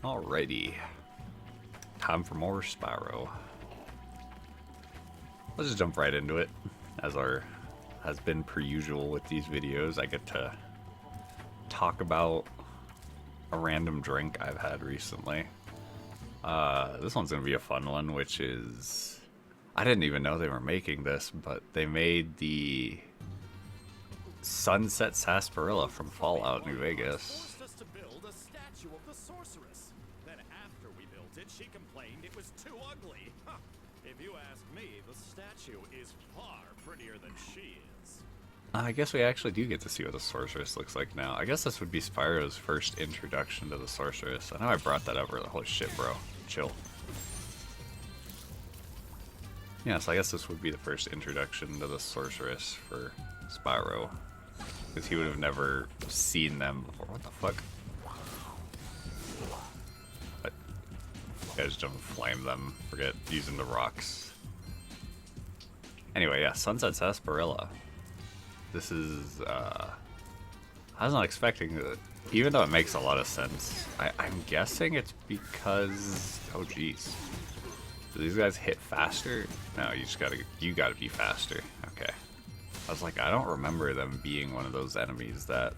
Alrighty. Time for more Spyro. Let's just jump right into it. As has been per usual with these videos, I get to talk about a random drink I've had recently. This one's gonna be a fun one, which is... I didn't even know they were making this, but they made the Sunset Sarsaparilla from Fallout New Vegas. She complained it was too ugly. Huh. If you ask me, the statue is far prettier than she is. I guess we actually do get to see what the sorceress looks like now. I guess this would be Spyro's first introduction to the sorceress. I know I brought that up earlier. Holy shit, bro. Chill. Yeah, so I guess this would be the first introduction to the sorceress for Spyro. Because he would have never seen them before. What the fuck? Guys don't flame them. Forget using the rocks. Anyway, yeah, Sunset Sarsaparilla. This is, I was not expecting it. Even though it makes a lot of sense. I'm guessing it's because, oh geez. Do these guys hit faster? No, you gotta be faster. Okay. I was like, I don't remember them being one of those enemies that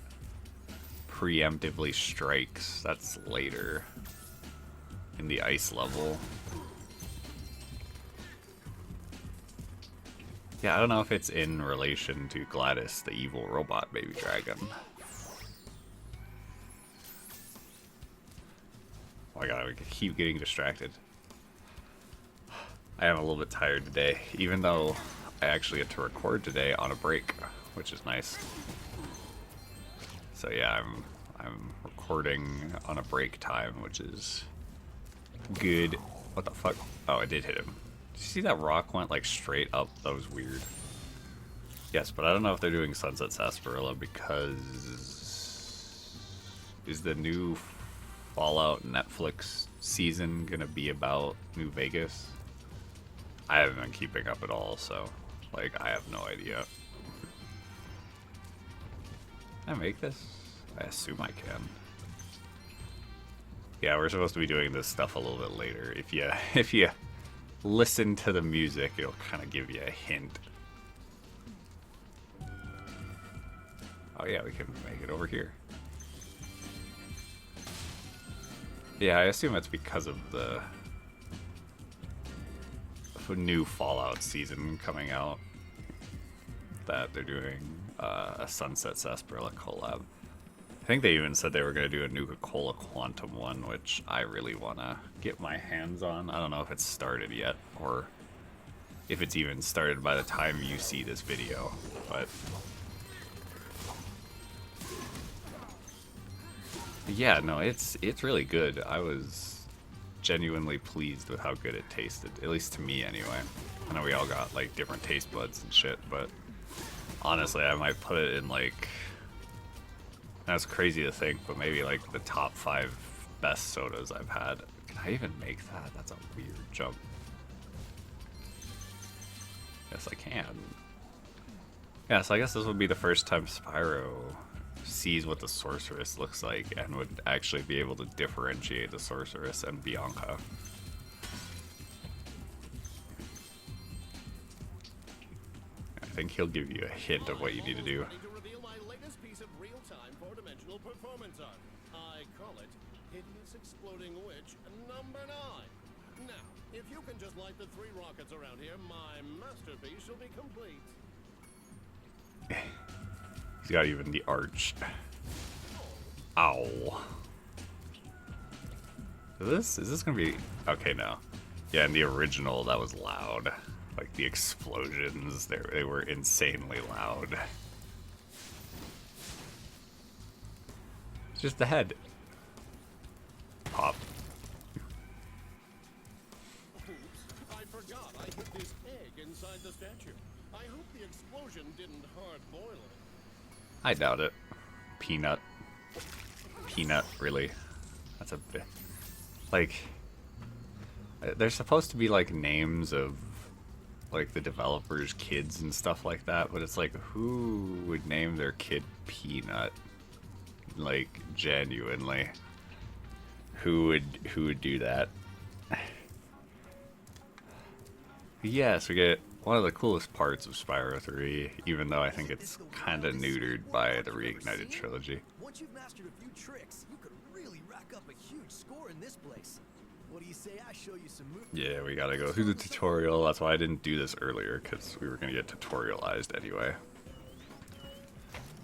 preemptively strikes. That's later. In the ice level. Yeah, I don't know if it's in relation to Gladys, the evil robot baby dragon. Oh my god, I keep getting distracted. I am a little bit tired today, even though I actually had to record today on a break, which is nice. So yeah, I'm recording on a break time, which is good. What the fuck? Oh, I did hit him. Did you see that rock went like straight up? That was weird. Yes, but I don't know if they're doing Sunset Sarsaparilla because... Is the new Fallout Netflix season gonna be about New Vegas? I haven't been keeping up at all, so like I have no idea. Can I make this? I assume I can. Yeah, we're supposed to be doing this stuff a little bit later. If you listen to the music, it'll kind of give you a hint. Oh yeah, we can make it over here. Yeah, I assume it's because of the new Fallout season coming out that they're doing a Sunset Sarsaparilla collab. I think they even said they were going to do a Nuka-Cola Quantum one, which I really want to get my hands on. I don't know if it's started yet, or if it's even started by the time you see this video, but... Yeah, no, it's really good. I was genuinely pleased with how good it tasted, at least to me anyway. I know we all got, like, different taste buds and shit, but honestly, I might put it in, like... That's crazy to think, but maybe like the top 5 best sodas I've had. Can I even make that? That's a weird jump. Yes, I can. Yeah, so I guess this would be the first time Spyro sees what the sorceress looks like and would actually be able to differentiate the sorceress and Bianca. I think he'll give you a hint of what you need to do. Performance art. I call it Hideous Exploding Witch number 9. Now, if you can just light the 3 rockets around here, my masterpiece shall be complete. He's got even the arch. Ow. Is this gonna be okay now? Yeah, in the original that was loud. Like the explosions, they were insanely loud. It's just the head. Pop. Oops, I forgot I hit this egg inside the statue. I hope the explosion didn't hard boil it. I doubt it. Peanut. Peanut, really. That's a bit... Like... There's supposed to be, like, names of, like, the developers' kids and stuff like that, but it's like, who would name their kid Peanut? Like, genuinely. who would do that? Yes, we get one of the coolest parts of Spyro 3, even though I think it's kind of neutered by the Reignited Trilogy. Once you've mastered a few tricks, you could really rack up a huge score in this place. What do you say I show you some moves? Yeah, we gotta go through the tutorial. That's why I didn't do this earlier, because we were gonna get tutorialized anyway.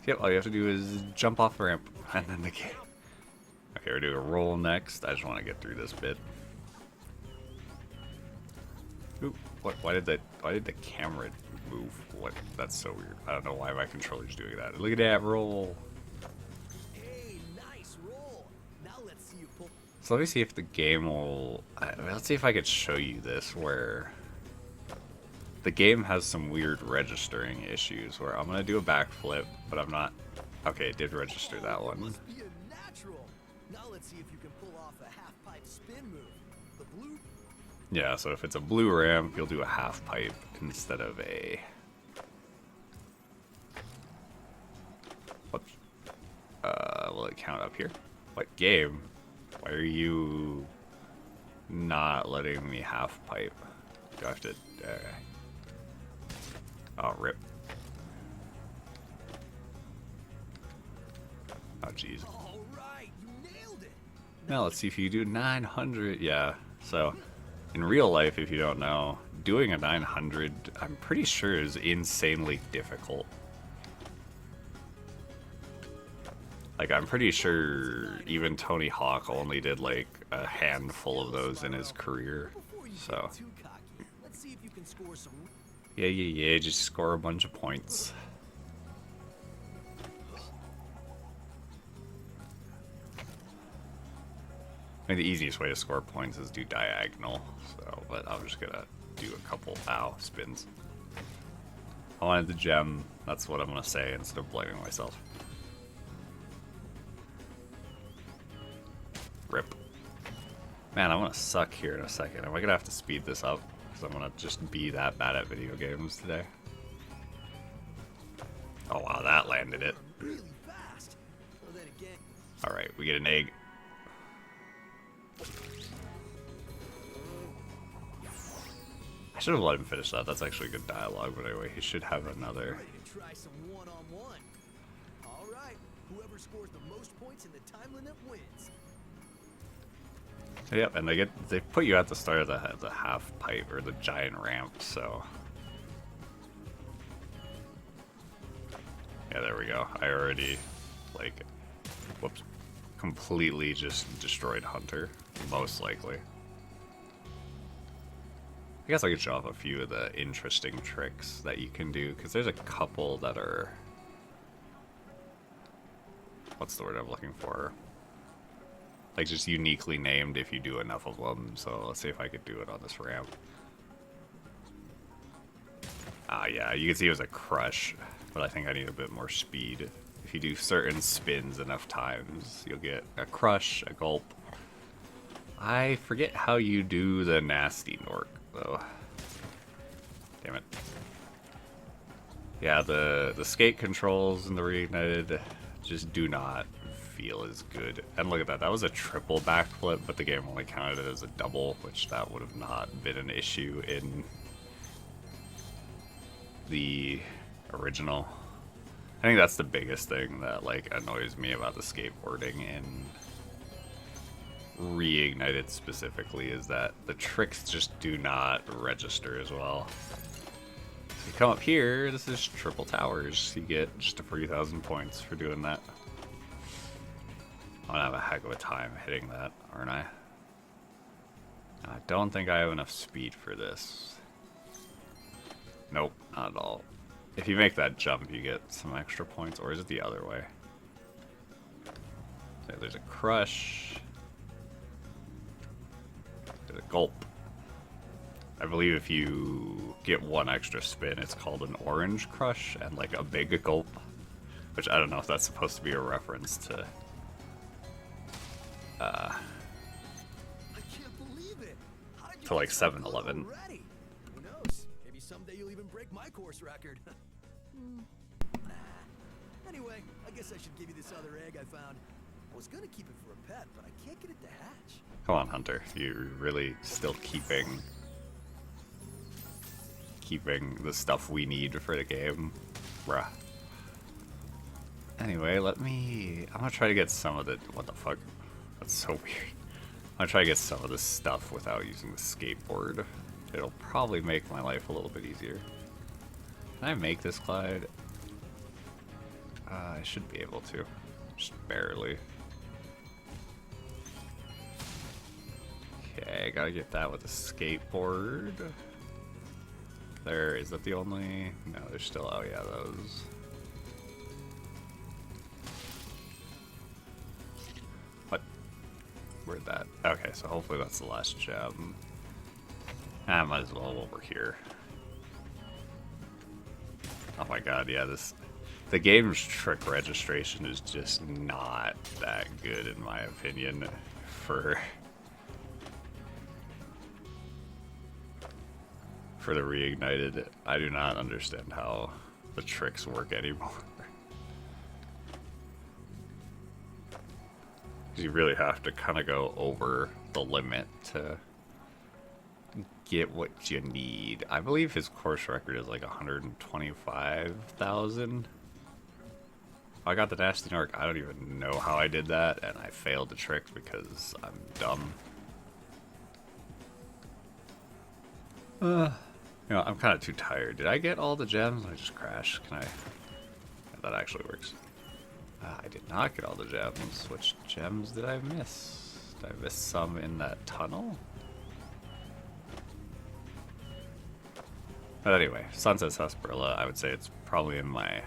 Yep, all you have to do is jump off the ramp, and then the game. Okay, we're doing a roll next. I just want to get through this bit. Ooh, what? Why did the camera move? What? That's so weird. I don't know why my controller's doing that. Look at that roll. Hey, nice roll. Now let's see you pull. So let me see if the game will. Let's see if I could show you this where the game has some weird registering issues. Where I'm gonna do a backflip, but I'm not. Okay, it did register that one. Must be a natural. Now let's see if you can pull off a half pipe spin move. The blue. Yeah, so if it's a blue ramp, you'll do a half pipe instead of a. Whoops. Will it count up here? What game? Why are you not letting me half pipe? Do I have to? Oh, rip. Oh, jeez. All right, you nailed it. Now let's see if you do 900. Yeah, so in real life, if you don't know, doing a 900, I'm pretty sure is insanely difficult. Like, I'm pretty sure even Tony Hawk only did like a handful of those in his career. Before you So, get too cocky, let's see if you can score some. yeah, just score a bunch of points. I mean, the easiest way to score points is do diagonal, so, but I'm just gonna do a couple, spins. I wanted the gem, that's what I'm gonna say instead of blaming myself. Rip. Man, I'm gonna suck here in a second. Am I gonna have to speed this up? Because I'm gonna just be that bad at video games today. Oh wow, that landed it. Really fast. Well, then again. Alright, we get an egg. I should have let him finish that. That's actually good dialogue, but anyway, he should have another. Ready to try some one-on-one. All right, whoever scores the most points in the time limit wins. Yep, and they put you at the start of the half pipe or the giant ramp, so yeah, there we go. I already like, whoops, completely just destroyed Hunter, most likely. I guess I could show off a few of the interesting tricks that you can do, because there's a couple that are, what's the word I'm looking for? Like, just uniquely named if you do enough of them. So let's see if I could do it on this ramp. Ah, yeah, you can see it was a crush, but I think I need a bit more speed. If you do certain spins enough times, you'll get a crush, a gulp. I forget how you do the nasty Nork, though. Damn it. Yeah, the skate controls in the Reignited just do not feel as good. And look at that, that was a triple backflip, but the game only counted it as a double, which that would have not been an issue in the original. I think that's the biggest thing that like annoys me about the skateboarding in Reignited specifically, is that the tricks just do not register as well. So you come up here, this is triple towers, you get just a 3,000 points for doing that. I'm gonna have a heck of a time hitting that, aren't I? I don't think I have enough speed for this. Nope, not at all. If you make that jump, you get some extra points, or is it the other way? Okay, there's a crush. There's a gulp. I believe if you get one extra spin, it's called an orange crush, and like a big gulp. Which I don't know if that's supposed to be a reference to I can't believe it. How did you to like get so good 7-Eleven. already? Who knows? Maybe someday you'll even break my course record. Anyway, I guess I should give you this other egg I found. I was gonna keep it for a pet, but I can't get it to hatch. Come on, Hunter. You're really still keeping the stuff we need for the game. Bruh. Anyway, I'm gonna try to get some of the... What the fuck? That's so weird. I'm gonna try to get some of this stuff without using the skateboard. It'll probably make my life a little bit easier. Can I make this glide? I should be able to. Just barely. Okay, gotta get that with a skateboard. Is that the only... No, there's still... Oh yeah, those. What? Where'd that... Okay, so hopefully that's the last gem. I might as well while we're here. Oh my god, yeah, the game's trick registration is just not that good in my opinion for the Reignited. I do not understand how the tricks work anymore. You really have to kind of go over the limit to get what you need. I believe his course record is like 125,000. I got the nasty narc. I don't even know how I did that, and I failed the trick because I'm dumb. You know, I'm kind of too tired. Did I get all the gems? I just crashed. Can I? Yeah, that actually works. I did not get all the gems. Which gems did I miss? Did I miss some in that tunnel? But anyway, Sunset Sarsaparilla, I would say it's probably in my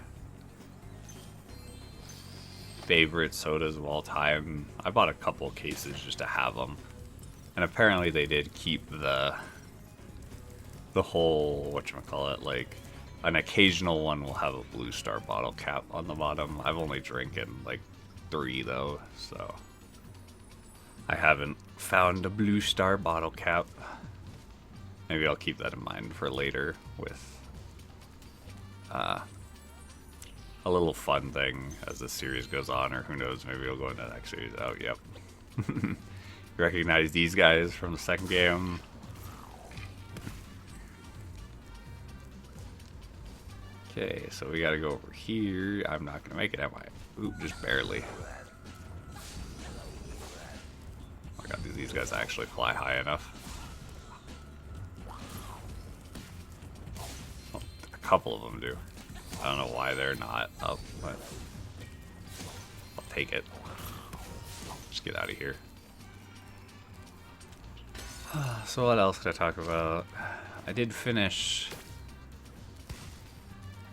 favorite sodas of all time. I bought a couple cases just to have them. And apparently they did keep the whole, whatchamacallit, like, an occasional one will have a Blue Star bottle cap on the bottom. I've only drinking like 3 though, so I haven't found a Blue Star bottle cap. Maybe I'll keep that in mind for later with a little fun thing as the series goes on, or who knows, maybe we'll go into the next series. Oh, yep. Recognize these guys from the second game. Okay, so we gotta go over here. I'm not gonna make it, am I? Oop, just barely. Oh my god, do these guys actually fly high enough? Well, a couple of them do. I don't know why they're not up, but I'll take it. Just get out of here. So what else could I talk about? I did finish...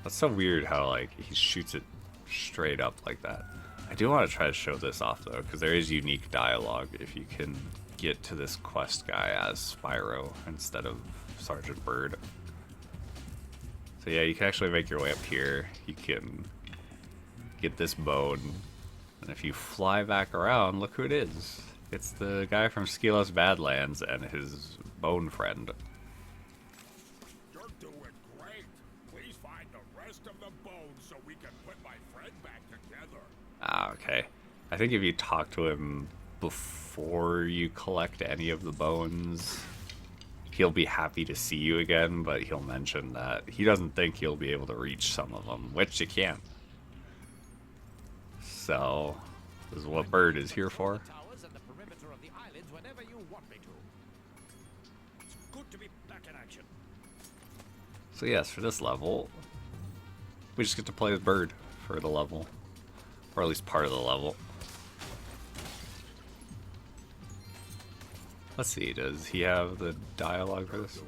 That's so weird how, like, he shoots it straight up like that. I do want to try to show this off, though, because there is unique dialogue if you can get to this quest guy as Spyro instead of Sergeant Bird. So yeah, you can actually make your way up here. You can get this bone, and if you fly back around, look who it is. It's the guy from Skilos Badlands and his bone friend. You're doing great. Please find the rest of the bones so we can put my friend back together. Ah, okay. I think if you talk to him before you collect any of the bones, he'll be happy to see you again, but he'll mention that he doesn't think he'll be able to reach some of them, which you can't. So, this is what Bird is here for. Towers and the perimeter of the islands whenever you want me to. It's good to be back in action. So yes, for this level, we just get to play with Bird for the level. Or at least part of the level. Let's see, does he have the dialogue for this?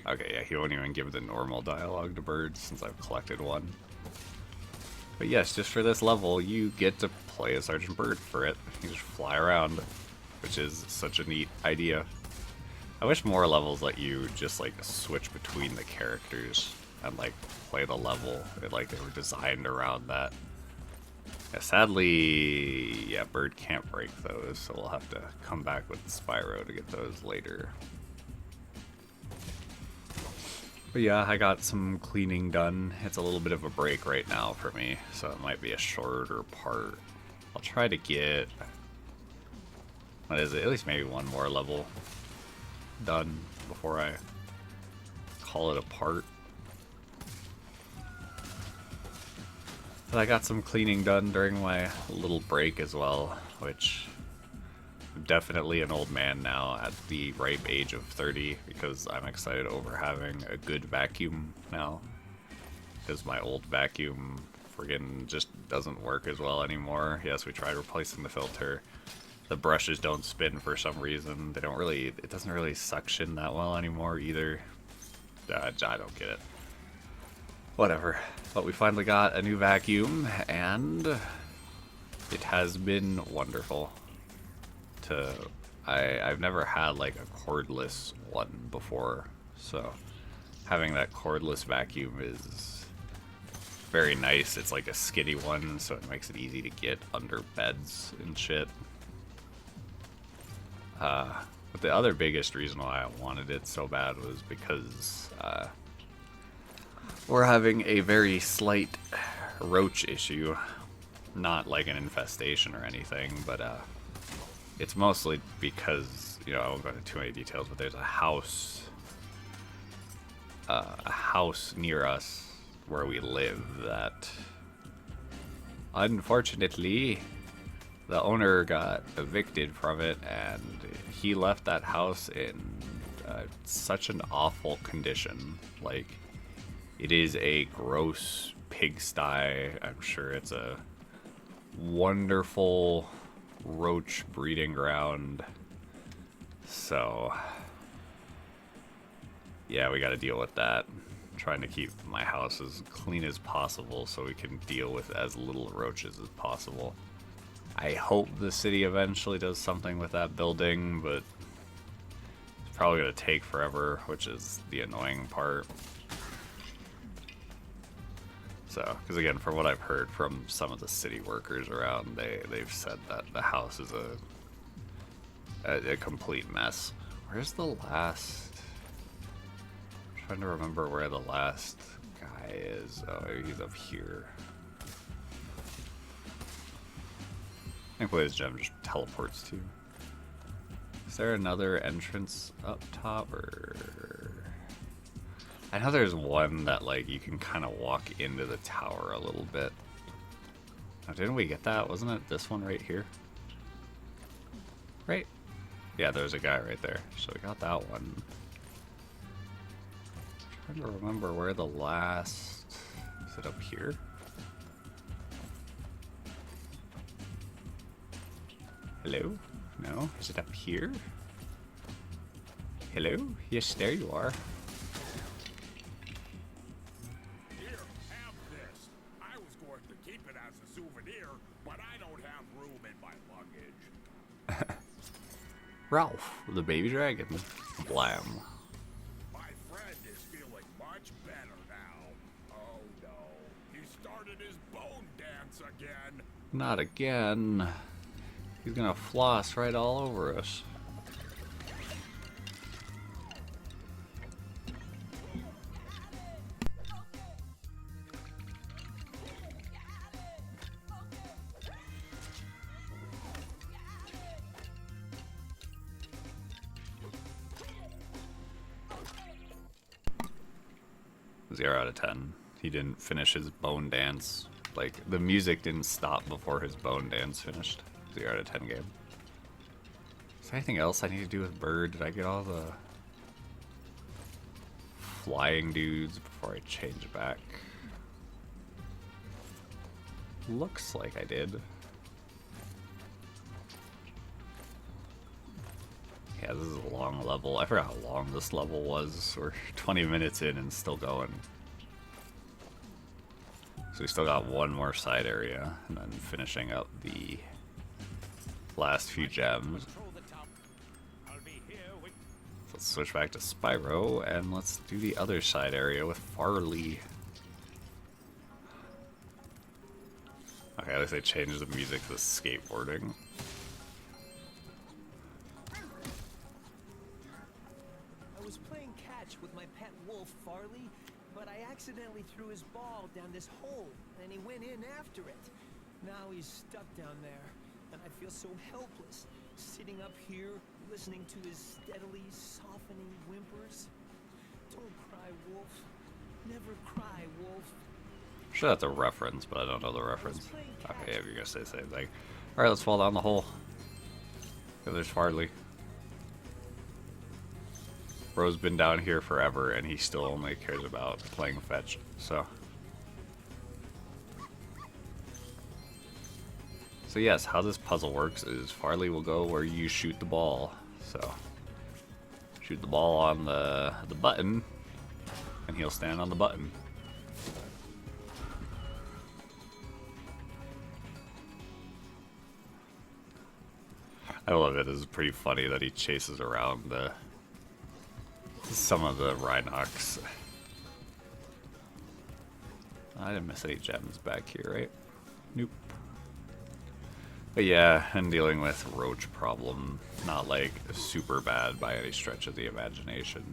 Okay, yeah, he won't even give the normal dialogue to Bird since I've collected one. But yes, just for this level, you get to play as Sergeant Bird for it. You just fly around, which is such a neat idea. I wish more levels let you just like switch between the characters and like play the level. Like they were designed around that. Yeah, sadly, yeah, Bird can't break those, so we'll have to come back with Spyro to get those later. But yeah, I got some cleaning done. It's a little bit of a break right now for me, so it might be a shorter part. I'll try to get What is it? At least maybe one more level done before I call it a part. But I got some cleaning done during my little break as well, which I'm definitely an old man now at the ripe age of 30 because I'm excited over having a good vacuum now. Because my old vacuum friggin' just doesn't work as well anymore. Yes, we tried replacing the filter. The brushes don't spin for some reason. They don't really, it doesn't really suction that well anymore either. I don't get it. Whatever. But we finally got a new vacuum, and it has been wonderful. I've never had like a cordless one before, so having that cordless vacuum is very nice. It's like a skiddy one, so it makes it easy to get under beds and shit. But the other biggest reason why I wanted it so bad was because we're having a very slight roach issue. Not like an infestation or anything, but it's mostly because, you know, I won't go into too many details, but there's a house near us where we live that, unfortunately, the owner got evicted from it, and he left that house in such an awful condition. Like, it is a gross pigsty. I'm sure it's a wonderful roach breeding ground. So, yeah, we got to deal with that. Trying to keep my house as clean as possible so we can deal with as little roaches as possible. I hope the city eventually does something with that building, but it's probably going to take forever, which is the annoying part. So, because again, from what I've heard from some of the city workers around, they've said that the house is a complete mess. Where's the last... I'm trying to remember where the last guy is. Oh, he's up here. I think Blaze Gem just teleports to. Is there another entrance up top, or... I know there's one that, like, you can kind of walk into the tower a little bit. Oh, didn't we get that? Wasn't it this one right here? Right? Yeah, there's a guy right there. So we got that one. I'm trying to remember where the last... Is it up here? Hello? No? Is it up here? Hello? Yes, there you are. Here, have this. I was going to keep it as a souvenir, but I don't have room in my luggage. Ralph, the baby dragon. Blam. My friend is feeling much better now. Oh no, he started his bone dance again. Not again. He's gonna floss right all over us. Zero out of 10. He didn't finish his bone dance. Like, the music didn't stop before his bone dance finished. 0 out of 10 game. Is there anything else I need to do with Bird? Did I get all the flying dudes before I change back? Looks like I did. Yeah, this is a long level. I forgot how long this level was. We're 20 minutes in and still going. So we still got one more side area, and then finishing up the last few gems. Let's switch back to Spyro, and let's do the other side area with Farley. Okay, at least they changed the music to skateboarding. I was playing catch with my pet wolf, Farley, but I accidentally threw his ball down this hole, and he went in after it. Now he's stuck down there, and I feel so helpless, sitting up up here, listening to his steadily softening whimpers. Don't cry, Wolf. Never cry, Wolf. Sure, that's a reference, but I don't know the reference. Okay, if you're gonna say the same thing. Alright, let's fall down the hole. Go, there's Farley. Bro's been down here forever, and he still only cares about playing fetch, so. So yes, how this puzzle works is Farley will go where you shoot the ball. So, shoot the ball on the button, and he'll stand on the button. I love it. It's pretty funny that he chases around some of the Rhinox. I didn't miss any gems back here, right? Nope. But yeah, and dealing with roach problem, not like super bad by any stretch of the imagination.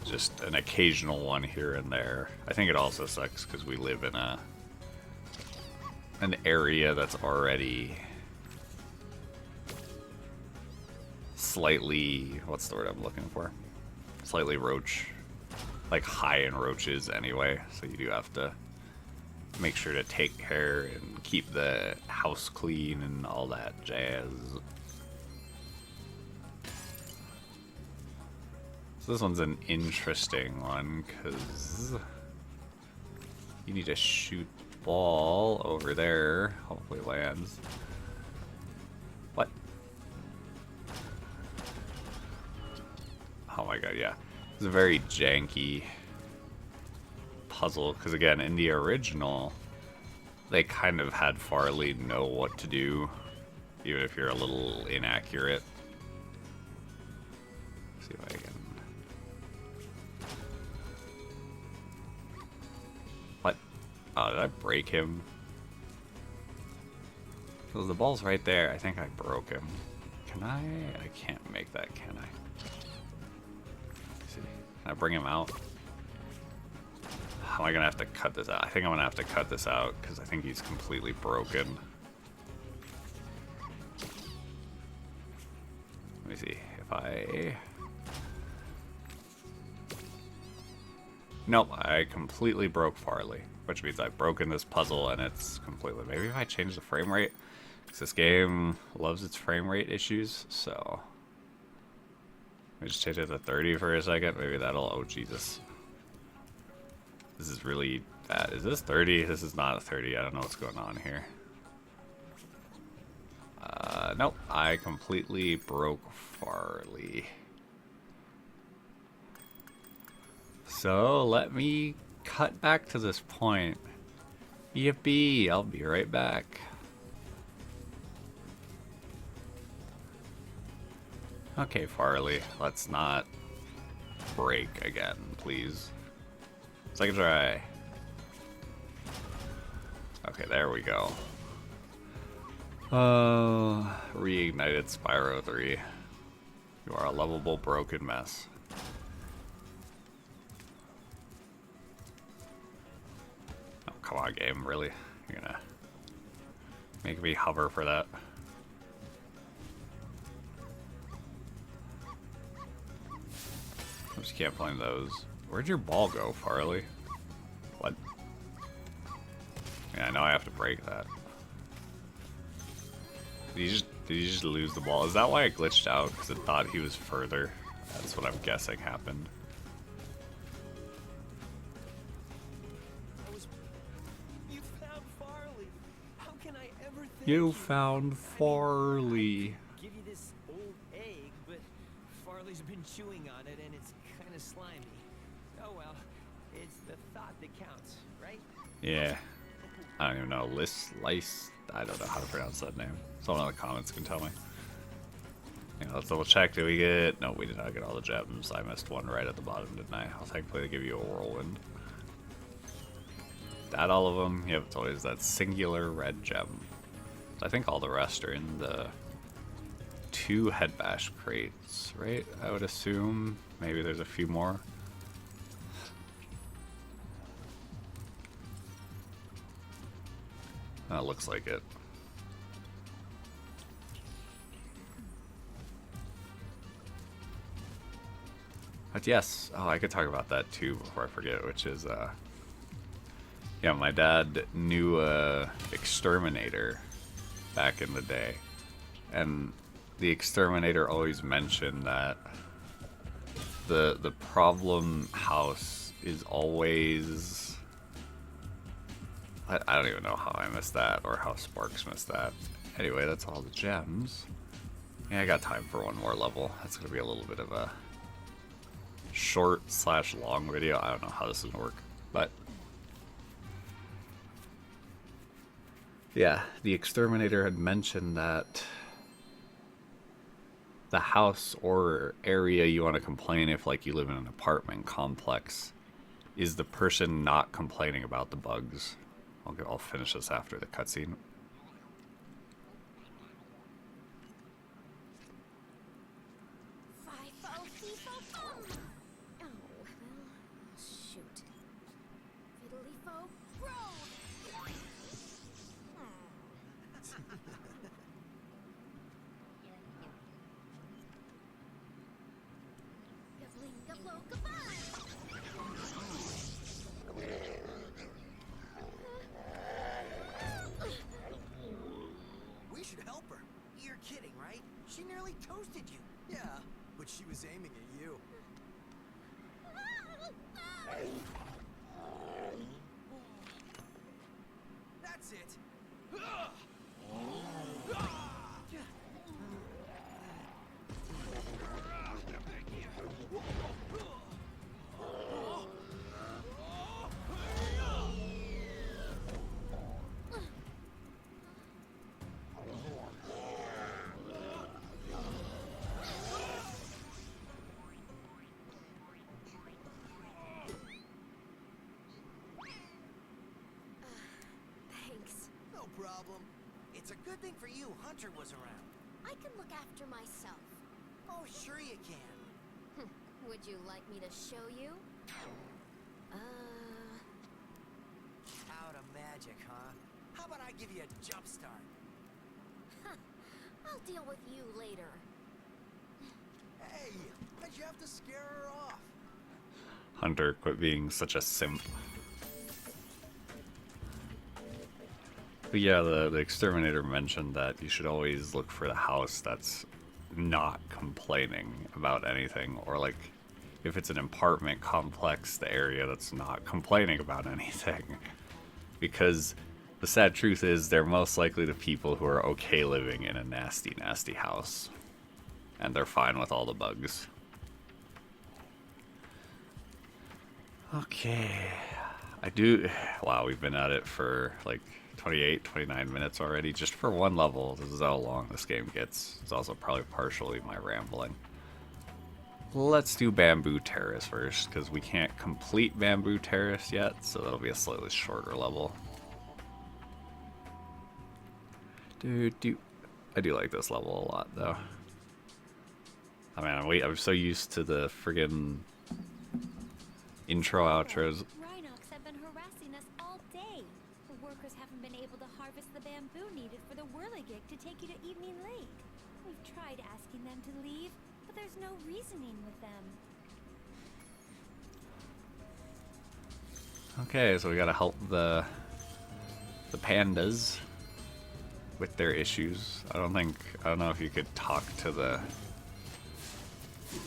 Just an occasional one here and there. I think it also sucks because we live in an area that's already slightly, what's the word I'm looking for? Slightly roach, like high in roaches anyway, so you do have to make sure to take care and keep the house clean and all that jazz. So this one's an interesting one because you need to shoot the ball over there. Hopefully it lands. What? Oh my god, yeah. It's a very janky puzzle because again, in the original, they kind of had Farley know what to do, even if you're a little inaccurate. Let's see if I can. What? Oh, did I break him? Because the ball's right there. I think I broke him. Can I? I can't make that, can I? Let's see. Can I bring him out? Am I gonna have to cut this out? I think I'm gonna have to cut this out because I think he's completely broken. Let me see if I. Nope, I completely broke Farley, which means I've broken this puzzle and it's completely. Maybe if I change the frame rate, because this game loves its frame rate issues. So let me just change it to 30 for a second. Maybe that'll. Oh Jesus. This is really bad. Is this 30? This is not a 30. I don't know what's going on here. Nope. I completely broke Farley. So let me cut back to this point. Yippee! I'll be right back. Okay, Farley. Let's not break again, please. Second try. Okay, there we go. Reignited Spyro 3. You are a lovable broken mess. Oh, come on, game, really? You're gonna make me hover for that? I just can't find those. Where'd your ball go, Farley? What? Yeah, I know I have to break that. Did you just lose the ball? Is that why it glitched out? Because it thought he was further. That's what I'm guessing happened. You found Farley. How can I ever thank You found Farley. Give you this old egg, but Farley's been chewing on it and it's kind of slimy. Oh well, it's the thought that counts, right? Yeah. I don't even know. Lice. I don't know how to pronounce that name. Someone in the comments can tell me. Yeah, let's double check. Did we get... No, we did not get all the gems. I missed one right at the bottom, didn't I? I'll thankfully give you a whirlwind. That all of them? Yep, it's always that singular red gem. I think all the rest are in the 2 head bash crates, right? I would assume. Maybe there's a few more. That looks like it. But yes, oh, I could talk about that too before I forget, which is, yeah, my dad knew a exterminator back in the day. And the exterminator always mentioned that the problem house is always... I don't even know how I missed that, or how Sparks missed that. Anyway, that's all the gems. Yeah, I got time for one more level. That's going to be a little bit of a short/long video. I don't know how this is going to work, but yeah, the exterminator had mentioned that the house or area you want to complain if, like, you live in an apartment complex, is the person not complaining about the bugs. I'll finish this after the cutscene. We should help her. You're kidding, right? She nearly toasted you. Yeah, but she was aiming at you. That's it. No problem. It's a good thing for you Hunter was around. I can look after myself. Oh, sure you can. Would you like me to show you? Out of magic, huh? How about I give you a jump start? I'll deal with you later. Hey, why'd you have to scare her off? Hunter, quit being such a simp. But yeah, the exterminator mentioned that you should always look for the house that's not complaining about anything, or, like, if it's an apartment complex, the area that's not complaining about anything. Because the sad truth is they're most likely the people who are okay living in a nasty, nasty house. And they're fine with all the bugs. Okay. Wow, we've been at it for like 28, 29 minutes already, just for one level. This is how long this game gets. It's also probably partially my rambling. Let's do Bamboo Terrace first, because we can't complete Bamboo Terrace yet, so that'll be a slightly shorter level. I do like this level a lot, though. I mean, I'm so used to the friggin' intro outros. Rhinox have been harassing us all day. The workers haven't been able to harvest the bamboo needed for the whirligig to take you to Evening Lake. We've tried asking them to leave, but there's no reasoning with them. Okay, so we gotta help the pandas with their issues. I don't know if you could talk to the...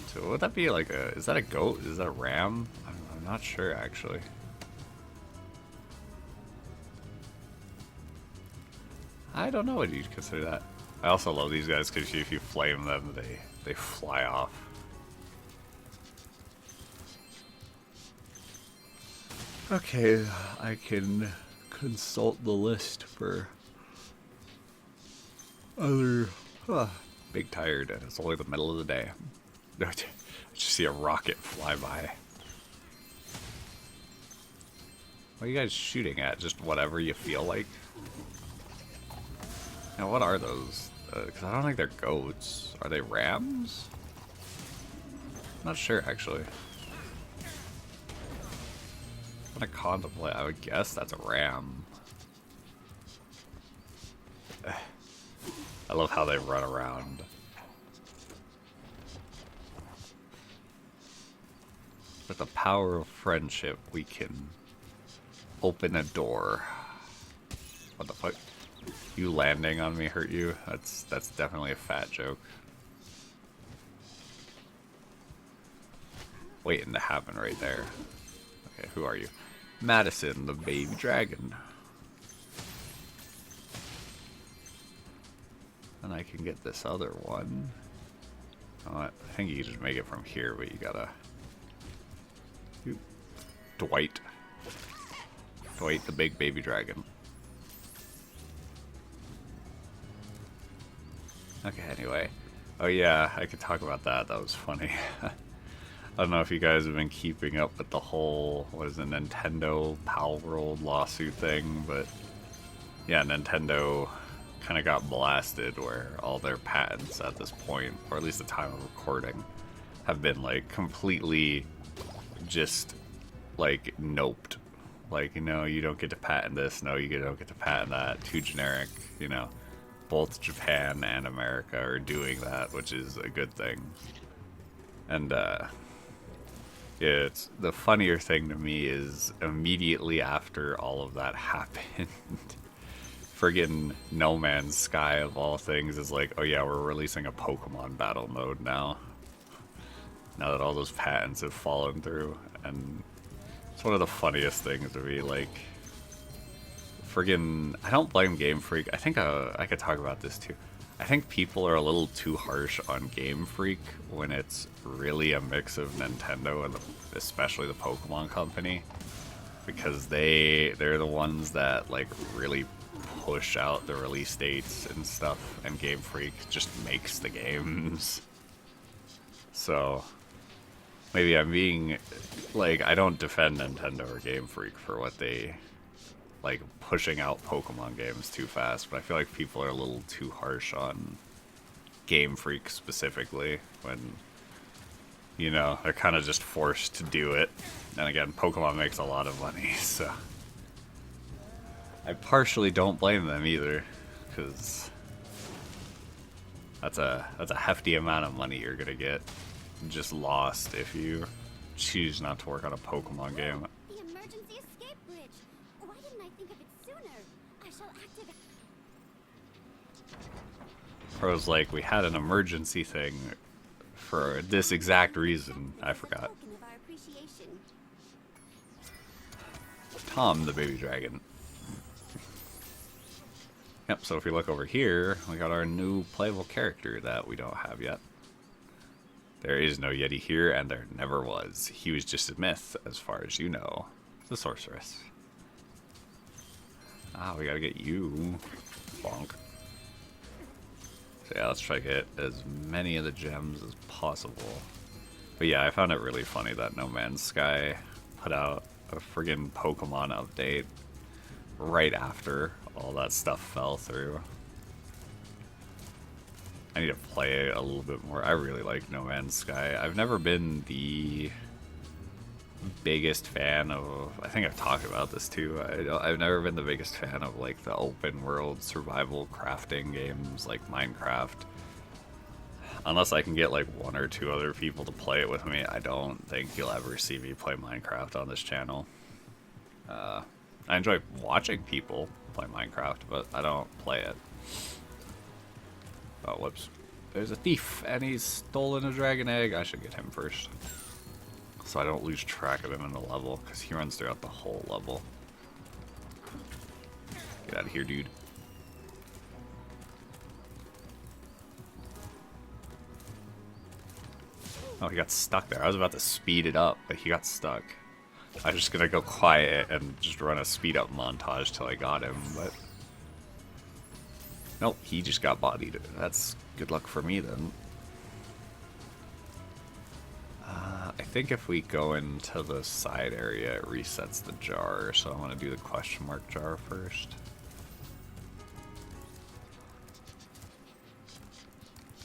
So would that be like is that a goat? Is that a ram? I'm not sure, actually. I don't know what you'd consider that. I also love these guys because if you flame them, they fly off. Okay, I can consult the list for other... big tired, and it's only the middle of the day. I just see a rocket fly by. What are you guys shooting at? Just whatever you feel like? Now, what are those? Because I don't think they're goats. Are they rams? I'm not sure, actually. I'm gonna contemplate. I would guess that's a ram. I love how they run around. With the power of friendship, we can open a door. What the fuck? You landing on me hurt you? That's definitely a fat joke. Waiting to happen right there. Okay, who are you? Madison, the baby dragon. And I can get this other one. Oh, I think you can just make it from here, but you gotta... Dwight. Dwight, the big baby dragon. Okay, anyway. Oh yeah, I could talk about that. That was funny. I don't know if you guys have been keeping up with the whole, what is it, Nintendo Pal World lawsuit thing, but yeah, Nintendo kind of got blasted where all their patents at this point, or at least the time of recording, have been like completely just like noped. Like, you know, you don't get to patent this, no, you don't get to patent that, too generic, you know. Both Japan and America are doing that, which is a good thing. And it's the funnier thing to me is immediately after all of that happened, friggin' No Man's Sky of all things is like, oh yeah, we're releasing a Pokemon battle mode now. Now that all those patents have fallen through, and it's one of the funniest things to me, like, friggin', I don't blame Game Freak. I think I could talk about this too. I think people are a little too harsh on Game Freak when it's really a mix of Nintendo and especially the Pokemon Company, because they're the ones that like really push out the release dates and stuff, and Game Freak just makes the games. So maybe I'm being like, I don't defend Nintendo or Game Freak for what they like pushing out Pokemon games too fast, but I feel like people are a little too harsh on Game Freak specifically when, you know, they're kind of just forced to do it. And again, Pokemon makes a lot of money, so I partially don't blame them either, because that's a hefty amount of money you're gonna get just lost if you choose not to work on a Pokemon game. The emergency escape bridge. Why didn't I think of it sooner? I shall activate. Pro's like, we had an emergency thing for this exact reason. I forgot. Token of our appreciation. Tom, the baby dragon. Yep, so if you look over here, we got our new playable character that we don't have yet. There is no Yeti here, and there never was. He was just a myth, as far as you know. The sorceress. Ah, we gotta get you. Bonk. So yeah, let's try to get as many of the gems as possible. But yeah, I found it really funny that No Man's Sky put out a friggin' Pokemon update right after all that stuff fell through. I need to play it a little bit more. I really like No Man's Sky. I've never been the biggest fan of, I think I've talked about this too, I've never been the biggest fan of like the open world survival crafting games like Minecraft. Unless I can get like one or two other people to play it with me, I don't think you'll ever see me play Minecraft on this channel. I enjoy watching people play Minecraft, but I don't play it. Oh, whoops. There's a thief, and he's stolen a dragon egg. I should get him first, so I don't lose track of him in the level, because he runs throughout the whole level. Get out of here, dude. Oh, he got stuck there. I was about to speed it up, but he got stuck. I was just gonna go quiet and just run a speed up montage till I got him, but nope, he just got bodied. That's good luck for me then. I think if we go into the side area, it resets the jar, so I want to do the question mark jar first.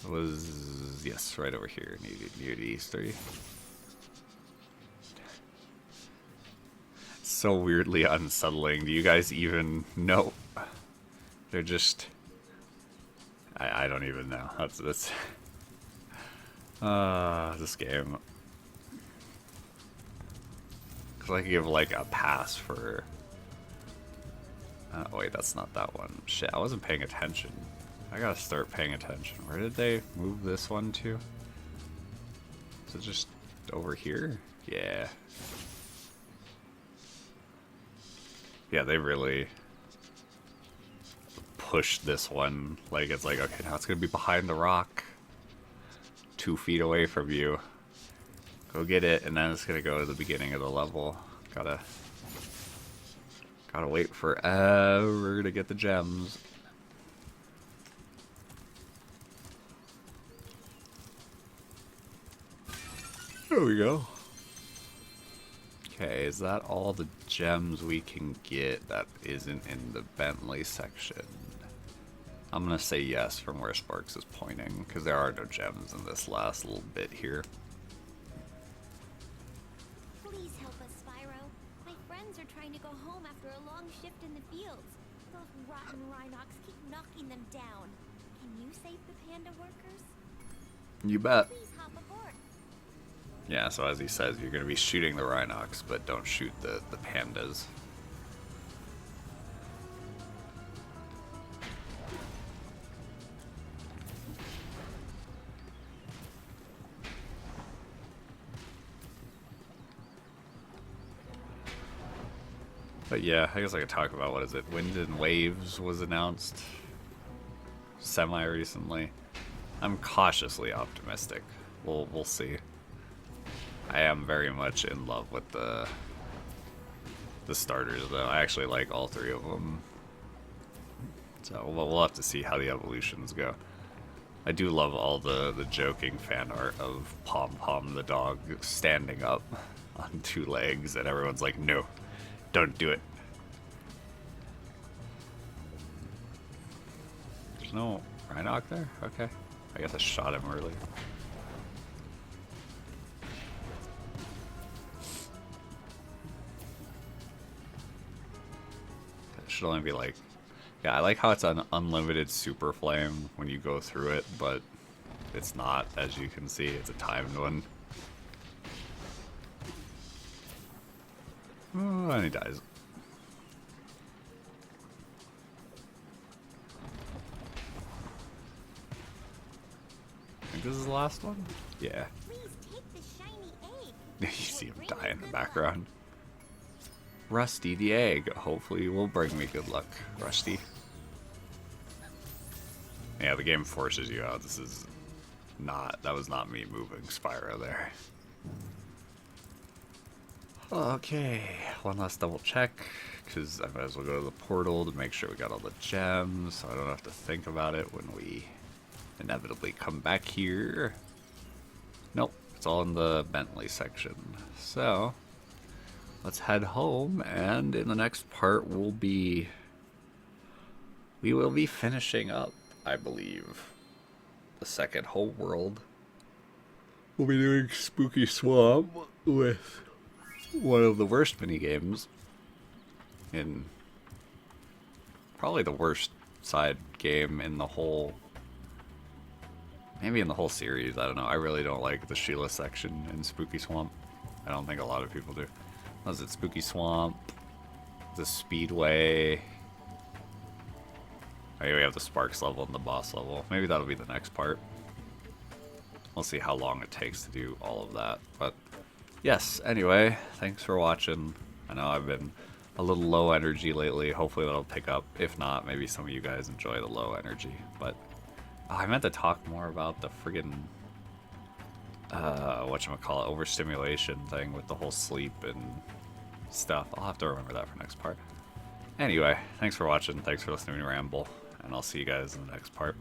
It was, yes, right over here, near these three. So weirdly unsettling. Do you guys even know? They're just, I don't even know. That's this game. 'Cause I could give like a pass for. Oh wait, that's not that one. Shit, I wasn't paying attention. I gotta start paying attention. Where did they move this one to? Is it just over here? Yeah. Yeah, they really pushed this one. Like, it's like, okay, now it's gonna be behind the rock. 2 feet away from you. Go get it, and then it's gonna go to the beginning of the level. Gotta wait forever to get the gems. There we go. Okay, is that all the gems we can get that isn't in the Bentley section? I'm gonna say yes from where Sparks is pointing, because there are no gems in this last little bit here. Please help us, Spyro. My friends are trying to go home after a long shift in the fields. Those rotten Rhinox keep knocking them down. Can you save the panda workers? You bet. Please hop aboard. Yeah, so as he says, you're gonna be shooting the Rhinox, but don't shoot the pandas. But yeah, I guess I could talk about, what is it? Wind and Waves was announced semi-recently. I'm cautiously optimistic. We'll see. I am very much in love with the starters, though. I actually like all 3 of them. So we'll have to see how the evolutions go. I do love all the joking fan art of Pom Pom the dog standing up on 2 legs, and everyone's like, no. Don't do it. There's no Rhinoc there? Okay. I guess I shot him early. It should only be like... Yeah, I like how it's an unlimited super flame when you go through it, but it's not, as you can see. It's a timed one. Oh, and he dies. I think this is the last one? Yeah. Please take the shiny egg. You see him die in the background. Rusty the egg. Hopefully will bring me good luck, Rusty. Yeah, the game forces you out. This is not... That was not me moving Spyro there. Okay, one last double check, because I might as well go to the portal to make sure we got all the gems, so I don't have to think about it when we inevitably come back here. Nope, it's all in the Bentley section. So, let's head home, and in the next part we will be finishing up, I believe, the second whole world. We'll be doing Spooky Swamp with one of the worst minigames in probably the worst side game in the whole, maybe in the whole series. I don't know. I really don't like the Sheila section in Spooky Swamp. I don't think a lot of people do. Was it Spooky Swamp, the Speedway? Okay, we have the Sparks level and the boss level. Maybe that'll be the next part. We'll see how long it takes to do all of that. But yes, anyway, thanks for watching. I know I've been a little low energy lately. Hopefully that'll pick up. If not, maybe some of you guys enjoy the low energy. But I meant to talk more about the friggin' whatchamacallit, overstimulation thing with the whole sleep and stuff. I'll have to remember that for next part. Anyway, thanks for watching. Thanks for listening to me ramble. And I'll see you guys in the next part.